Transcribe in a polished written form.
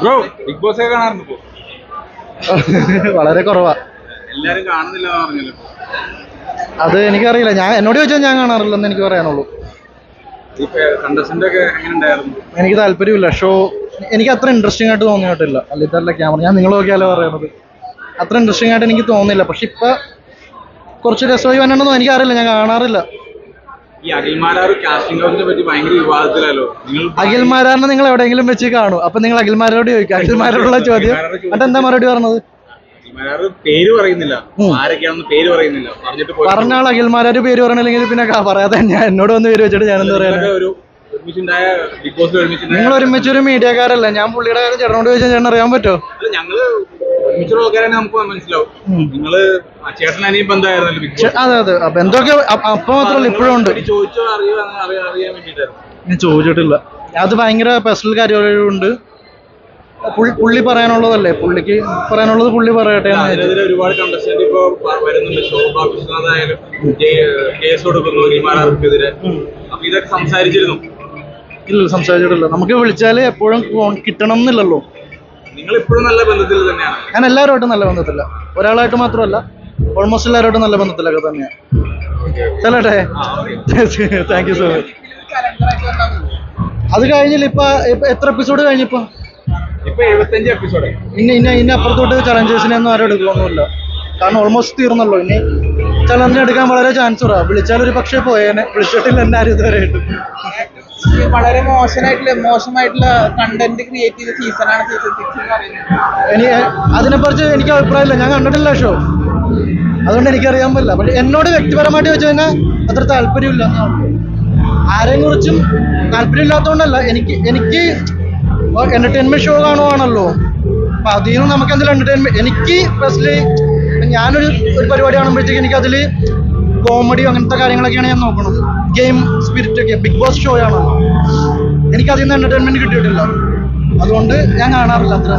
Bro big boss ഒക്കെ കാണാറുണ്ട് ഇപ്പോ? വളരെ കുറവാ. എല്ലാരും കാണുന്നില്ല പറഞ്ഞല്ലോ. അത് എനിക്കറിയില്ല. എന്നോട് ചോദിച്ചാൽ ഞാൻ കാണാറില്ലെന്ന് എനിക്ക് പറയാനുള്ളൂ. കണ്ടസ്റ്റന്റ് ഒക്കെ എങ്ങനെ ഉണ്ടായിരുന്നു? എനിക്ക് താല്പര്യമില്ല. ഷോ എനിക്ക് അത്ര ഇൻട്രസ്റ്റിംഗ് ആയിട്ട് തോന്നിയിട്ടില്ല. അല്ലിത്തല്ല ക്യാമറ ഞാൻ നിങ്ങൾ നോക്കിയാലോ പറയണത്. അത്ര ഇൻട്രസ്റ്റിംഗ് ആയിട്ട് എനിക്ക് തോന്നില്ല. പക്ഷെ ഇപ്പൊ കുറച്ച് രസമായി വന്നിട്ടുണ്ടോ എനിക്കറിയില്ല. ഞാൻ കാണാറില്ല. ഈ അഖിൽമാരാർ കാസ്റ്റിംഗ് കൗച്ചിനെ പറ്റി ഭയങ്കര വിവാദത്തിലല്ലോ. അഖിൽമാരാറിനെ നിങ്ങൾ എവിടെയെങ്കിലും വെച്ച് കാണും. അപ്പൊ നിങ്ങൾ അഖിൽമാരോട് ചോദിക്കും. അഖിൽമാരോടുള്ള ചോദ്യം അതെന്താ മറുപടി പറഞ്ഞത്? പേര് പറയുന്നില്ല, ആരൊക്കെയാണെന്ന് പേര് പറയുന്നില്ല. പറഞ്ഞാൽ അഖിൽമാരാര് പേര് പറയണില്ലെങ്കിൽ പിന്നെ പറയാതെ ഞാൻ എന്നോട് വന്ന് പേര് വെച്ചിട്ട് ഞാനെന്താ പറയാ? നിങ്ങൾ ഒരുമിച്ച് ഒരു മീഡിയക്കാരല്ല. ഞാൻ പുള്ളിയുടെ കാര്യം ചേട്ടനോട് ചോദിച്ചാൽ ചേട്ടൻ അറിയാൻ പറ്റുമോ? ഞങ്ങള് നമുക്ക് മനസ്സിലാവും. നിങ്ങള് ചേട്ടനീ ബന്ധമായിരുന്നല്ലോ. അതെ അതെ. ബന്ധമൊക്കെ അപ്പൊ മാത്രമല്ല ഇപ്പോഴും ഉണ്ട്. ചോദിച്ചോ അറിയാൻ വേണ്ടിട്ടായിരുന്നു. ഞാൻ ചോദിച്ചിട്ടില്ല. അത് ഭയങ്കര പേഴ്സണൽ കാര്യങ്ങളുണ്ട്. പുള്ളി പറയാനുള്ളതല്ലേ, പുള്ളിക്ക് പറയാനുള്ളത് പുള്ളി പറയട്ടെ. ഒരുപാട് കണ്ടസ്റ്റന്റ് ഇപ്പൊ വരുന്നുണ്ട്. ശോഭ വിശ്വനാഥ് ആയാലും കേസ് കൊടുക്കുന്നു അഖിൽമാരാർക്കെതിരെ. അപ്പൊ ഇതൊക്കെ സംസാരിച്ചിരുന്നു? ഇല്ല, സംസാരിച്ചിട്ടില്ല. നമുക്ക് വിളിച്ചാല് എപ്പോഴും ഫോൺ കിട്ടണം എന്നില്ലല്ലോ. നിങ്ങൾ ഇപ്പോഴും നല്ല ബന്ധത്തിൽ തന്നെയാണ്? ഞാൻ എല്ലാവരുമായിട്ടും നല്ല ബന്ധത്തില്ല. ഒരാളായിട്ട് മാത്രമല്ല, ഓൾമോസ്റ്റ് എല്ലാവരുമായിട്ടും നല്ല ബന്ധത്തിലൊക്കെ തന്നെയാണ്. ചെല്ലട്ടെ. Thank you so much. അത് കഴിഞ്ഞില്ല. ഇപ്പൊ എത്ര എപ്പിസോഡ് കഴിഞ്ഞിപ്പോ? ഇപ്പൊ 75 എപ്പിസോഡ്. ഇനി അപ്പുറത്തോട്ട് ചലഞ്ചേഴ്സിനെ ഒന്നും ആരും എടുക്കണമെന്നില്ല. കാരണം ഓൾമോസ്റ്റ് തീർന്നല്ലോ. ഇനി ചലഞ്ച് എടുക്കാൻ വളരെ ചാൻസ് കുറവാ. വിളിച്ചാൽ ഒരു പക്ഷേ പോയേനെ. വിളിച്ചിട്ടില്ല എന്നാരും ഇതുവരെയായിട്ട്. വളരെ മോശമായിട്ടുള്ള കണ്ടന്റ് ക്രിയേറ്റ് ചെയ്ത സീസണാണ് സീസൺ 6 എന്ന് പറയുന്നത്. അതിനെക്കുറിച്ച് എനിക്ക് അഭിപ്രായമില്ല. ഞാൻ കണ്ടിട്ടില്ല ഷോ, അതുകൊണ്ട് എനിക്കറിയാൻ പറ്റില്ല. പക്ഷെ എന്നോട് വ്യക്തിപരമായിട്ട് ചോദിച്ചു കഴിഞ്ഞാൽ അത്ര താല്പര്യമില്ല. ആരെയും കുറിച്ചും താല്പര്യമില്ലാത്തതുകൊണ്ടല്ല. എനിക്ക് എന്റർടൈൻമെന്റ് ഷോ കാണുവാണല്ലോ. അപ്പൊ അതിൽ നിന്ന് നമുക്ക് എന്തെങ്കിലും എന്റർടൈൻമെന്റ്, എനിക്ക് പേഴ്സണലി ഞാനൊരു പരിപാടി കാണുമ്പോഴത്തേക്ക് എനിക്ക് അതിൽ കോമഡി അങ്ങനത്തെ കാര്യങ്ങളൊക്കെയാണ് ഞാൻ നോക്കുന്നത്. ഗെയിം സ്പിരിറ്റ് ഒക്കെ. ബിഗ് ബോസ് ഷോ ആണല്ലോ. എനിക്ക് അതിൽ നിന്ന് എന്റർടൈൻമെന്റ് കിട്ടിയിട്ടില്ല. അതുകൊണ്ട് ഞാൻ കാണാറില്ല അത്ര.